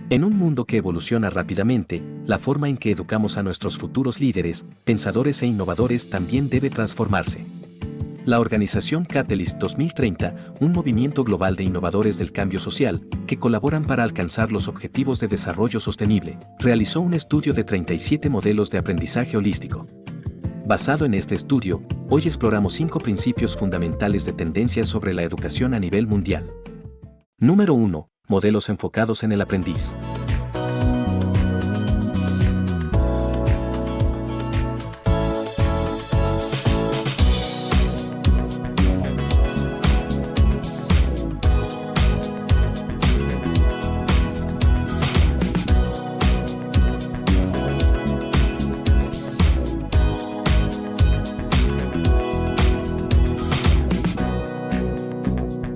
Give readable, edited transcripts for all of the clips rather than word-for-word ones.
En un mundo que evoluciona rápidamente, la forma en que educamos a nuestros futuros líderes, pensadores e innovadores también debe transformarse. La organización Catalyst 2030, un movimiento global de innovadores del cambio social, que colaboran para alcanzar los objetivos de desarrollo sostenible, realizó un estudio de 37 modelos de aprendizaje holístico. Basado en este estudio, hoy exploramos 5 principios fundamentales de tendencias sobre la educación a nivel mundial. Número 1. Modelos enfocados en el aprendiz.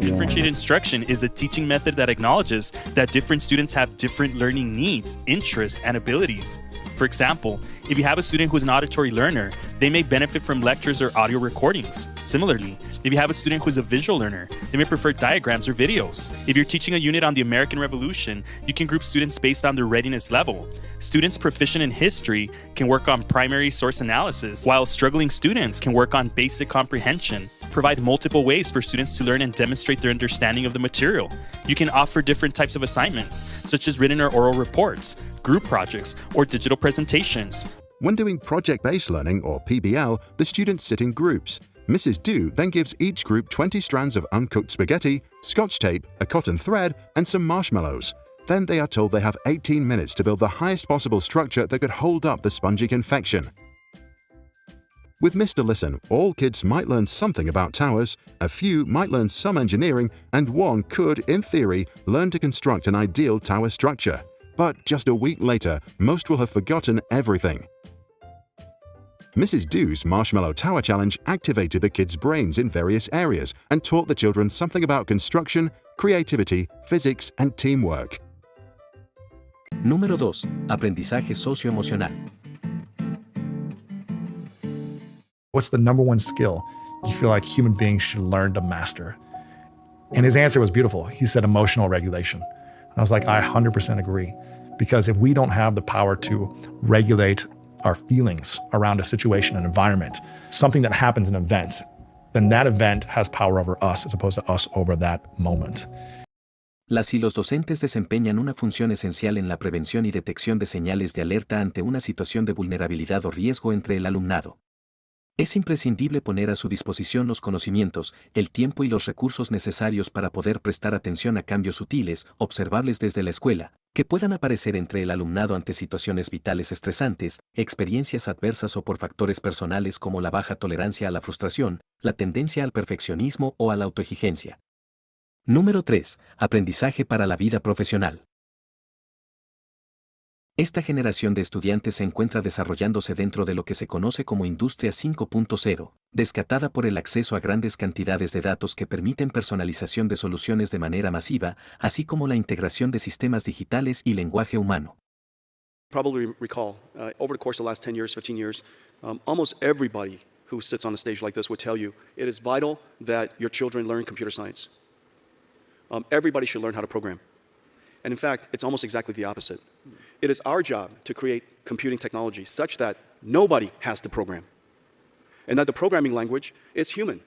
Differentiated instruction is a teaching method that acknowledges that different students have different learning needs, interests, and abilities. For example, if you have a student who is an auditory learner, they may benefit from lectures or audio recordings. Similarly, if you have a student who is a visual learner, they may prefer diagrams or videos. If you're teaching a unit on the American Revolution, you can group students based on their readiness level. Students proficient in history can work on primary source analysis, while struggling students can work on basic comprehension. Provide multiple ways for students to learn and demonstrate their understanding of the material. You can offer different types of assignments, such as written or oral reports, group projects, or digital presentations. When doing project-based learning, or PBL, the students sit in groups. Mrs. Do then gives each group 20 strands of uncooked spaghetti, scotch tape, a cotton thread, and some marshmallows. Then they are told they have 18 minutes to build the highest possible structure that could hold up the spongy confection. With Mr. Listen, all kids might learn something about towers, a few might learn some engineering, and one could, in theory, learn to construct an ideal tower structure. But just a week later, most will have forgotten everything. Mrs. Do's Marshmallow Tower Challenge activated the kids' brains in various areas and taught the children something about construction, creativity, physics, and teamwork. Número 2. Aprendizaje socioemocional. What's the number one skill you feel like human beings should learn to master? And his answer was beautiful. He said emotional regulation. And I was like, I 100% agree. Because if we don't have the power to regulate our feelings around a situation, an environment, something that happens in events, then that event has power over us as opposed to us over that moment. Las y los docentes desempeñan una función esencial en la prevención y detección de señales de alerta ante una situación de vulnerabilidad o riesgo entre el alumnado. Es imprescindible poner a su disposición los conocimientos, el tiempo y los recursos necesarios para poder prestar atención a cambios sutiles, observables desde la escuela, que puedan aparecer entre el alumnado ante situaciones vitales estresantes, experiencias adversas o por factores personales como la baja tolerancia a la frustración, la tendencia al perfeccionismo o a la autoexigencia. Número 3. Aprendizaje para la vida profesional. Esta generación de estudiantes se encuentra desarrollándose dentro de lo que se conoce como Industria 5.0, descatada por el acceso a grandes cantidades de datos que permiten personalización de soluciones de manera masiva, así como la integración de sistemas digitales y lenguaje humano. Probably recall, over the course of the last 10 years, 15 years, almost everybody who sits on a stage like this would tell you it is vital that your children learn computer science. Everybody should learn how to program. And in fact, it's almost exactly the opposite. It is our job to create computing technology such that nobody has to program. And that the programming language is human.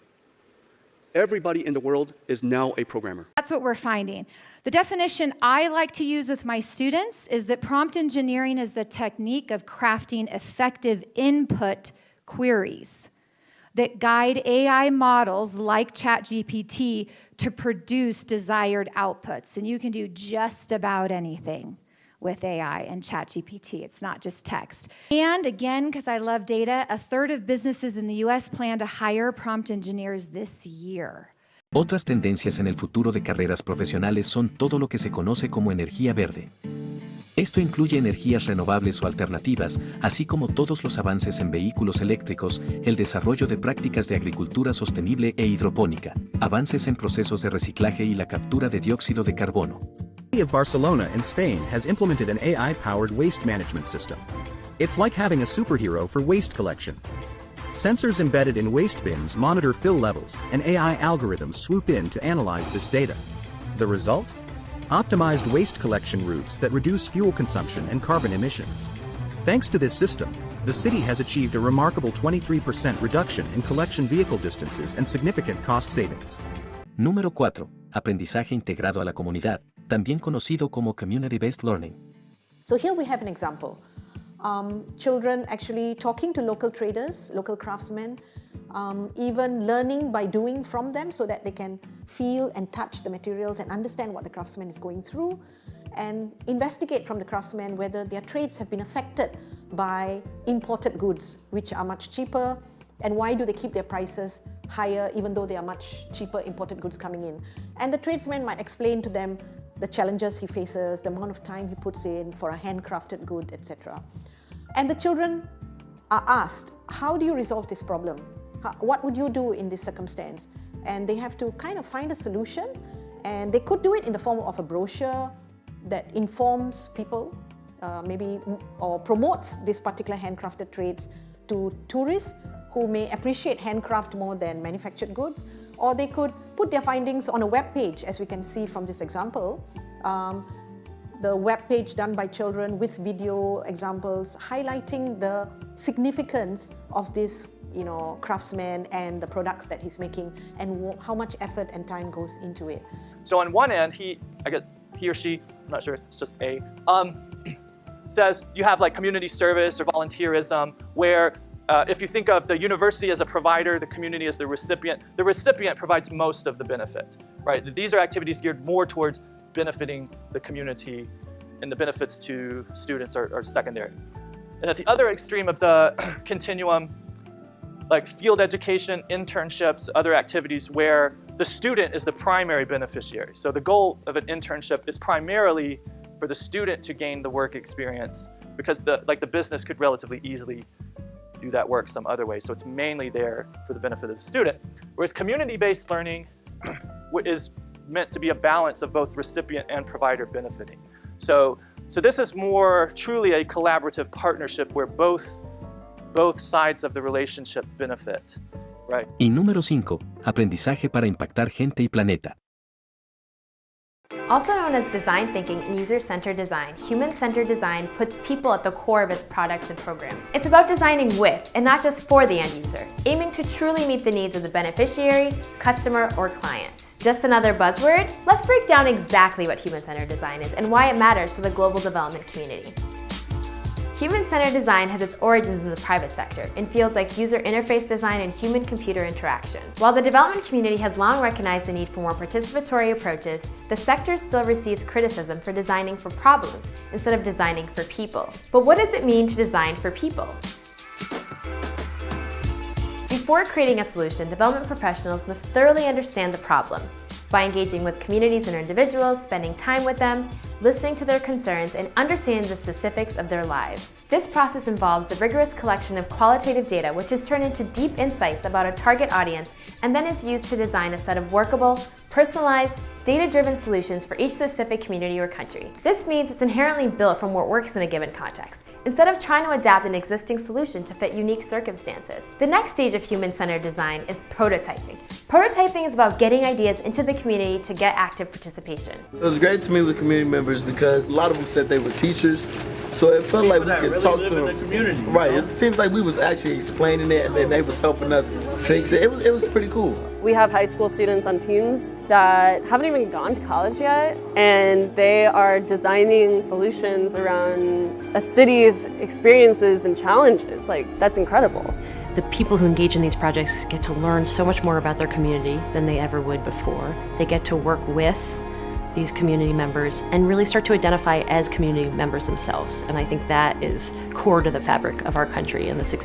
Everybody in the world is now a programmer. That's what we're finding. The definition I like to use with my students is that prompt engineering is the technique of crafting effective input queries that guide AI models like ChatGPT to produce desired outputs. And you can do just about anything with AI and ChatGPT. It's not just text. And again, because I love data, a third of businesses in the US plan to hire prompt engineers this year. Otras tendencias en el futuro de carreras profesionales son todo lo que se conoce como energía verde. Esto incluye energías renovables o alternativas, así como todos los avances en vehículos eléctricos, el desarrollo de prácticas de agricultura sostenible e hidropónica, avances en procesos de reciclaje y la captura de dióxido de carbono. The city of Barcelona in Spain has implemented an AI-powered waste management system. It's like having a superhero for waste collection. Sensors embedded in waste bins monitor fill levels, and AI algorithms swoop in to analyze this data. The result? optimized waste collection routes that reduce fuel consumption and carbon emissions. Thanks to this system, the city has achieved a remarkable 23% reduction in collection vehicle distances and significant cost savings. Número 4. Aprendizaje integrado a la comunidad, también conocido como community-based learning. So here we have an example. Children actually talking to local traders, local craftsmen, even learning by doing from them so that they can feel and touch the materials and understand what the craftsman is going through, and investigate from the craftsmen whether their trades have been affected by imported goods, which are much cheaper, and why do they keep their prices higher even though they are much cheaper imported goods coming in. And the tradesman might explain to them the challenges he faces, the amount of time he puts in for a handcrafted good, etc. And the children are asked, how do you resolve this problem? What would you do in this circumstance? And they have to kind of find a solution, and they could do it in the form of a brochure that informs people, maybe, or promotes this particular handcrafted trades to tourists who may appreciate handcraft more than manufactured goods, or they could put their findings on a web page, as we can see from this example. The web page done by children with video examples highlighting the significance of this craftsman and the products that he's making, and how much effort and time goes into it. So on one end, he or she, I'm not sure, it's just A, says you have like community service or volunteerism, where if you think of the university as a provider, the community as the recipient provides most of the benefit, right? These are activities geared more towards benefiting the community, and the benefits to students are secondary. And at the other extreme of the continuum, like field education, internships, other activities where the student is the primary beneficiary. So the goal of an internship is primarily for the student to gain the work experience, because the business could relatively easily do that work some other way. So it's mainly there for the benefit of the student. Whereas community-based learning is meant to be a balance of both recipient and provider benefiting. So this is more truly a collaborative partnership where both sides of the relationship benefit, right? Y número 5. Aprendizaje para impactar gente y planeta. Also known as design thinking and user-centered design, human-centered design puts people at the core of its products and programs. It's about designing with, and not just for, the end user, aiming to truly meet the needs of the beneficiary, customer, or client. Just another buzzword? Let's break down exactly what human-centered design is and why it matters for the global development community. Human-centered design has its origins in the private sector, in fields like user interface design and human-computer interaction. While the development community has long recognized the need for more participatory approaches, the sector still receives criticism for designing for problems instead of designing for people. But what does it mean to design for people? Before creating a solution, development professionals must thoroughly understand the problem by engaging with communities and individuals, spending time with them, listening to their concerns, and understanding the specifics of their lives. This process involves the rigorous collection of qualitative data, which is turned into deep insights about a target audience and then is used to design a set of workable, personalized, data-driven solutions for each specific community or country. This means it's inherently built from what works in a given context, instead of trying to adapt an existing solution to fit unique circumstances. The next stage of human-centered design is prototyping. Prototyping is about getting ideas into the community to get active participation. It was great to meet with community members because a lot of them said they were teachers, so it felt like we could really talk to them. In the community, right, it seems like we was actually explaining it and then they was helping us fix it. It was pretty cool. We have high school students on teams that haven't even gone to college yet, and they are designing solutions around a city's experiences and challenges. Like, that's incredible. The people who engage in these projects get to learn so much more about their community than they ever would before. They get to work with these community members and really start to identify as community members themselves. And I think that is core to the fabric of our country and the success